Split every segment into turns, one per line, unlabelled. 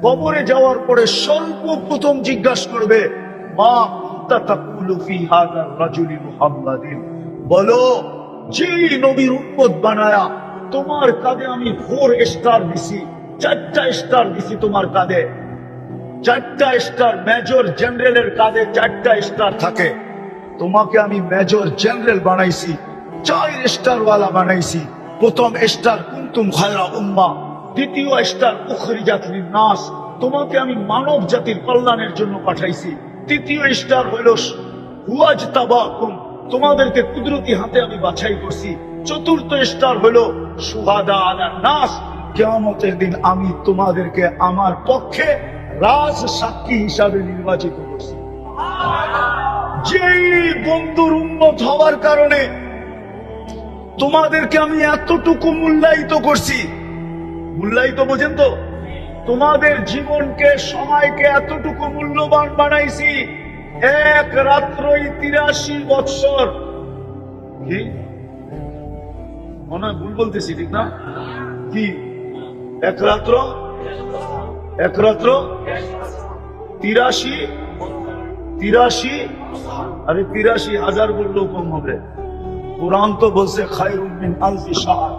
কবরে যাওয়ার পরে সর্বপ্রথম জিজ্ঞাসা করবে, মা কুনতা তাকুলু ফি হাযার রাজুলি মুহাম্মাদিন, বলো যেই নবীর উম্মত বানায়া তোমার কাঁধে আমি 4 স্টার দিছি, 4টা স্টার দিছি তোমার কাঁধে, 4টা স্টার। মেজর জেনারেলের কাঁধে 4টা স্টার থাকে, তোমাকে আমি মেজর জেনারেল বানাইছি, 4 স্টার ওয়ালা বানাইছি। প্রথম স্টার কুনতুম খায়রা উম্মাহ, দ্বিতীয় স্টার উখরিজাত লিন-নাস, তোমাকে আমি মানব জাতির কল্যাণের জন্য পাঠাইছি। তৃতীয় স্টার হইল হুয়াজতাবাকুম, তোমাদেরকে কুদরতি হাতে আমি বাছাই করছি। চতুর্থ স্টার হইল শুহাদা আলান নাস, কিয়ামতের দিন আমি তোমাদেরকে আমার পক্ষে রাজ সাক্ষী হিসাবে নির্বাচিত করছি। যেই বন্ধুর উম্মত হওয়ার কারণে তোমাদেরকে আমি এতটুকু মূল্যায়িত করছি, মূল্যায়িত বোঝেন তো, তোমাদের জীবনকে সময়কে এতটুকু মূল্যবান বানাইছি। এক রাত্রই 83 বৎসর। কি মনে হয় ভুল বলতেছি, ঠিক না? কি এক রাত্র 83, আরে 83,000 বললেও কম হবে। কোরআন তো বলছে খায়রুম মিন আলফি শাহর,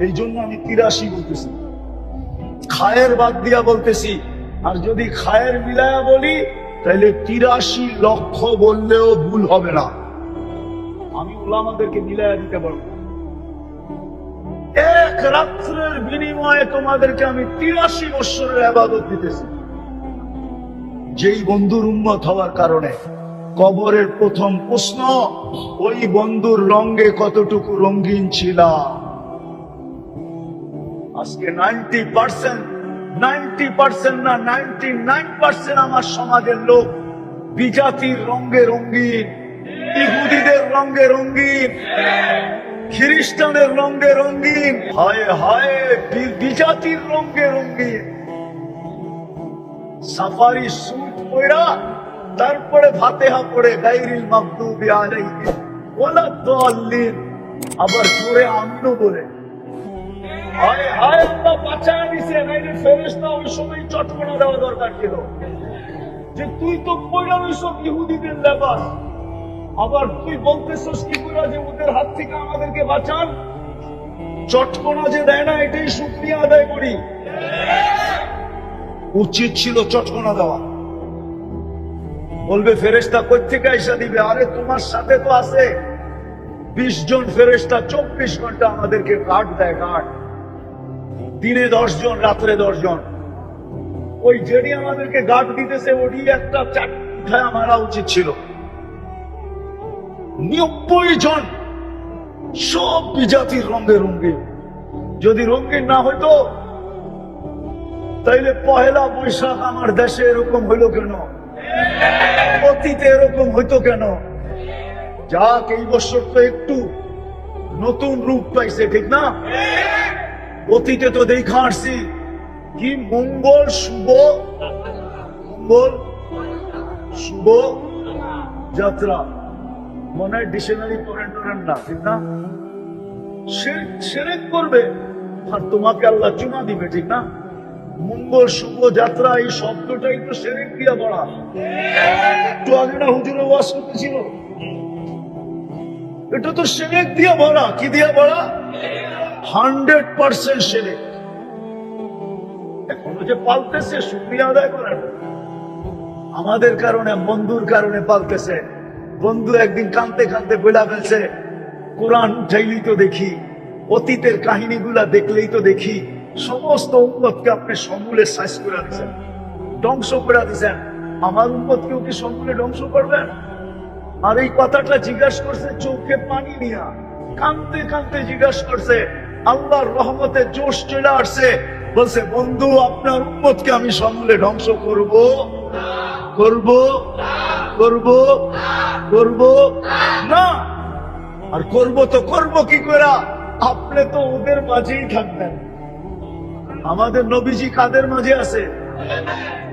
এই জন্য আমি 83 বলতেছি, খায়ের বাদ দিয়া বলতেছি। আর যদি খায়ের মিলায়া বলি তাহলে 83 লক্ষ বললেও ভুল হবে না, আমি উলামাদেরকে মিলায়া দিতে পারবো। এক রাত্রের বিনিময়ে তোমাদেরকে আমি 83 বৎসরের ইবাদত দিতেছি। যেই বন্ধুর উম্মত হওয়ার কারণে কবরের প্রথম প্রশ্ন, ওই বন্ধুর রঙে কতটুকু রঙিন ছিল। আজকে 90% না 99% আমার সমাজের লোক বিজাতির রঙে রঙিন, ইহুদিদের রঙে রঙিন, খ্রিস্টানের রঙে রঙিন, হায় হায় বিজাতির রঙে রঙিন। সাফারি স্যুট পরা, তারপরে ফাতিহা পড়ে গায়রিল মাগদুবি আলাইহিম ওয়ালাদ-দাল্লিন, আবার জোরে আমিনও বলে। হায় হায় আল্লাহ বাঁচায় দিছে, নাইলে ফেরেশতা ওই সময় চটকনা দেওয়া দরকার ছিল যে তুই তো পয়লা সব ইহুদিদের লেবাস, আবার তুই বলতেছস কি করে যে ওদের হাত থেকে আমাদেরকে বাঁচান। চটকনা যে দেয় না, এটাই শুকরিয়া আদায় করি। উচিত ছিল চটকনা দেওয়া। বলবে ফেরেশতা কই থেকে আইসা দিবে? আরে তোমার সাথে তো আছে 20 জন ফেরেশতা, 24 ঘন্টা আমাদেরকে গার্ড দেয়, গার্ড। দিনে 10 জন, রাত্রে 10 জন। ওই যেটি আমাদেরকে গার্ড দিতেছে ওটি একটা চাটায় মারা উচিত ছিল। 90 জন, সব বিজাতির রঙে রঙিন। যদি রঙিন না হইতো তাইলে পহেলা বৈশাখ আমার দেশে এরকম হইলো কেন? অতীতে এরকম হইতো কেন? যাক, এই বছর তো একটু নতুন রূপ পাইছে, ঠিক না? অতীতে তো দেখা আসছি কি মঙ্গল শুভ যাত্রা, মনে হয় ডিকশনারি পড়েন না, ঠিক না? শিরক করবে আর তোমাকে আল্লাহ চুমা দিবে, ঠিক না? মঙ্গল শুভ যাত্রা, এই শব্দটাই তো শিরক দিয়া বলা। একটু আগে না হুজুরে ওয়াজ করতেছিল, এটা তো শিরক দিয়া বলা। কি দিয়া বলা? 100% শিরক। এখনো যে পালতেছে শুকরিয়া আদায় করেন, আমাদের কারণে, বন্ধুর কারণে পালতেছে। বন্ধু একদিন কাঁদতে কাঁদতে বইলা ফেলছে, কোরআন উঠাইলেই তো দেখি, অতীতের কাহিনীগুলা দেখলেই তো দেখি সমস্ত উম্মতকে আপনি সমূলে শেষ করে দিচ্ছেন, ধ্বংস করে দিচ্ছেন। আমার উম্মতকেও কি সমূলে ধ্বংস করবেন? আর এই কথাটা জিজ্ঞাসা করছে চোখে পানি নিয়া, কাঁদতে কাঁদতে জিজ্ঞাসা করছে। আল্লাহর রহমতে জোশ চলে আসছে, বলছে বন্ধু আপনার উম্মতকে আমি সমূলে ধ্বংস করব না। আর করব তো করব কি করে? আপনি তো ওদের মাঝেই থাকবেন। আমাদের নবীজি কাদের মাঝে আছে?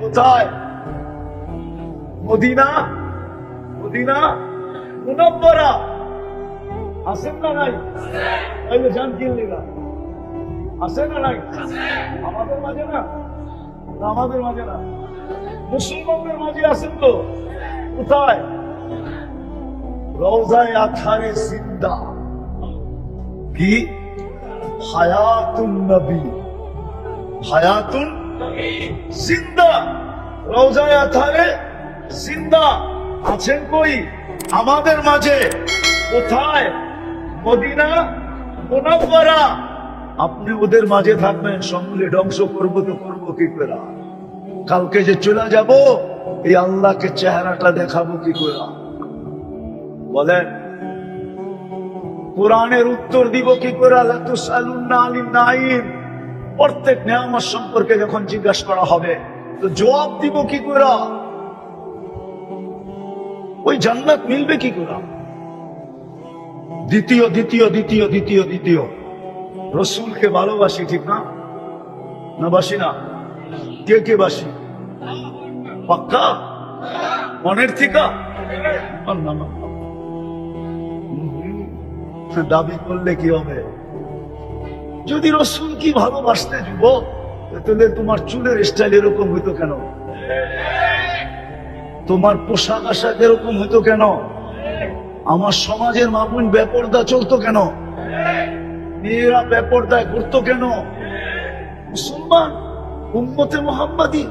কোথায়? মদিনা মুনাব্বারা আছেন না নাই? তাইলে জান কি লিগা আছেন না নাই? আমাদের মাঝে না। আমাদের মাঝে না, মুসলমানদের মাঝে আছেন তো। কোথায়? রওজায়ে আতহারে জিন্দা। কি? হায়াতুন নবী, হায়াতুন জিন্দা। রওজায়ে আতহারে জিন্দা আছেন কই? আমাদের মাঝে। কোথায়? মদিনা মুনাওয়ারা। আপনি ওদের মাঝে থাকবেন, সমূলে ধ্বংস করবো তো করবো কি করে? কালকে যে চলে যাব, এই আল্লাহকে চেহারাটা দেখাবো কি করে? বলেন, কোরআনের উত্তর দিব কি করে? লাতুসআলুন্না আনিন নাঈম। প্রত্যেক নিয়ামত সম্পর্কে যখন জিজ্ঞাসা করা হবে, তো জবাব দিব কি করে? ওই জান্নাত মিলবে কি করে? দ্বিতীয় দ্বিতীয় দ্বিতীয় দ্বিতীয় দ্বিতীয় রসুলকে ভালোবাসি, ঠিক না? না বাসি না? কে কে বাসি? পাক্কা মনের থেকে? দাবি করলে কি হবে? যদি রসুল কি ভালোবাসতে যুবক, তাহলে তোমার চুলের স্টাইল এরকম হইতো কেন? তোমার পোশাক আশাক এরকম হইতো কেন? আমার সমাজের মামুন বেপরদা চলতো কেন? মেয়েরা বেপরদায় ঘুরতো কেন? মুসলমান উম্মতে মুহাম্মাদি।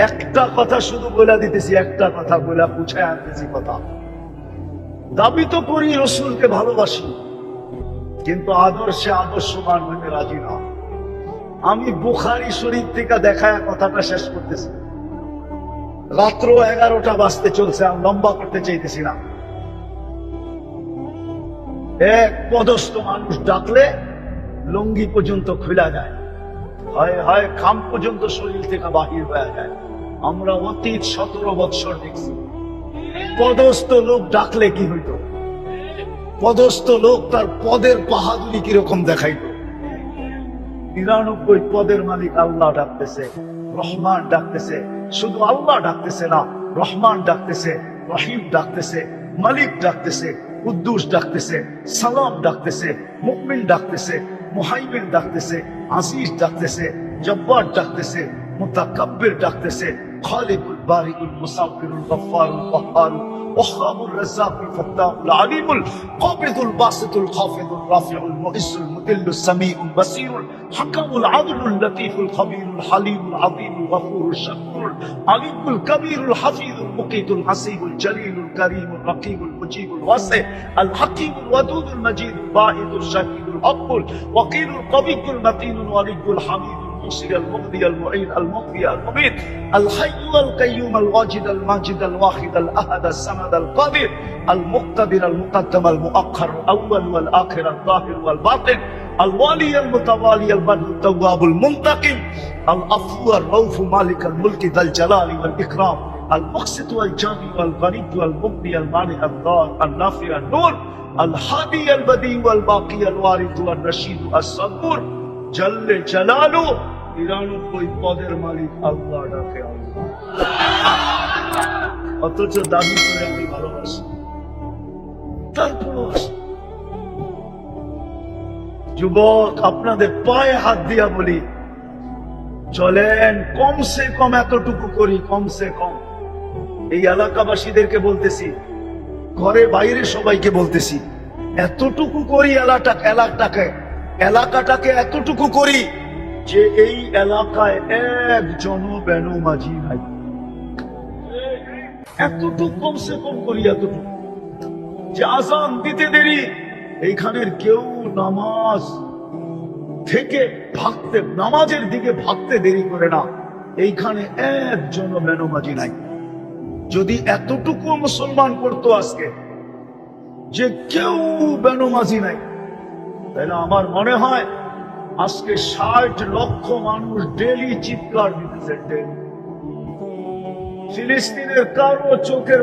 একটা কথা শুধু বলে দিতেছি, একটা কথা বলে পুছায় আনতেছি কথা। দাবি তো করি রসুলকে ভালোবাসি, কিন্তু আদর্শে আদর্শবান হইতে রাজি না। আমি বুখারী শরীফ থেকে দেখায় কথাটা শেষ করতেছি। রাত্র 11টা বাজতে চলছে, আর লম্বা করতে চাইতেছি না। এক পদস্থ মানুষ ডাকলে লুঙ্গি পর্যন্ত খুলা যায়, হয় হয় খাম পর্যন্ত শরীর থেকে বাহির হয়ে যায়। আমরা অতীত 17 বৎসর দেখছি, পদস্থ লোক ডাকলে কি হইতো? পদস্থ লোক তার পদের বাহাদুরি কিরকম দেখাইতো। 99 পদের মালিক আল্লাহ ডাকতেছে, রহমান ডাকতেছে। শুধু আল্লাহ ডাকতেছে না, রহমান ডাকতেছে, রহিম ডাকতেছে, মালিক ডাকতেছে, কুদ্দুস ডাকতেছে, সালাম ডাকতেছে, মুমিন ডাকতেছে, মুহাইমিন ডাকতেছে, আজিজ ডাকতেছে, জব্বার ডাকতেছে, মুতাকাব্বির ডাকতেছে, খালিকুল বারিকুল মুসাব্বিরুল গফফারুল কহ্হারুল ওয়াহ্হাবুর রাজ্জাকুল ফাত্তাহুল আলিমুল কাবিদুল বাসিতুল খাফিদুল রাফিউল মুইসুল মুদিল্লুস সামিউল বাসীরুল হাকামুল আদলুল লতীফুল খবীরুল হালিমুল আযীমুল গফুরুশ শাকুরুল আলিমুল কবীরুল হাফিজুল মুকিতুল হাসিবুল জলিলুল করিমুল রকিবুল মুজিবুল ওয়াসি আল হাকিমুল ওয়াদুদুল মজিদুল বাঈদুল শাকিরুল আব্বুল ওয়াকিলুল কবিয়ুল মতিনুল ওয়ালিদুল হামিদ المغني المعين المغفي المميت الحي القيوم الواجد الماجد الواحد الاحد الصمد القادر المقتدر المقدم المؤخر الاول والاخر الظاهر والباطن الوالي المتوالي البر التواب المنتقم العفو الرؤوف مالك الملك ذا الجلال والاكرام المقسط والجامع والغني والمغني المانع الضار النافع النور الهادي البديع والباقي الوارث والرشيد الصبور جل جلاله 99 পদের মালিক আল্লাহ ডাকে আল্লাহ, অথচ দাবি করে আমি ভালোবাসি। তারপর যুবক, আপনাদের পায়ে হাত দিয়া বলি, চলেন কমসে কম এতটুকু করি। কমসে কম এই এলাকাবাসীদেরকে বলতেছি, ঘরে বাইরে সবাইকে বলতেছি, এতটুকু করি এলাকাটাকে এতটুকু করি যে এই এলাকায় একজনও বেনমাজি নাই। এতটুকু কমসে কম করি, এতটুকু যে আযান দিতে দেরি, এইখানের কেউ নামাজ থেকে ভাগতে, নামাজের দিকে ভাগতে দেরি করে না। এইখানে একজনও বেনমাজি নাই। যদি এতটুকু মুসলমান করতো আজকে যে কেউ বেনমাজি নাই, তাহলে আমার মনে হয় আজকে 60 লক্ষ মানুষ ডেলি চিৎকার দিতেছে। ফিলিস্তিনের কারো চোখের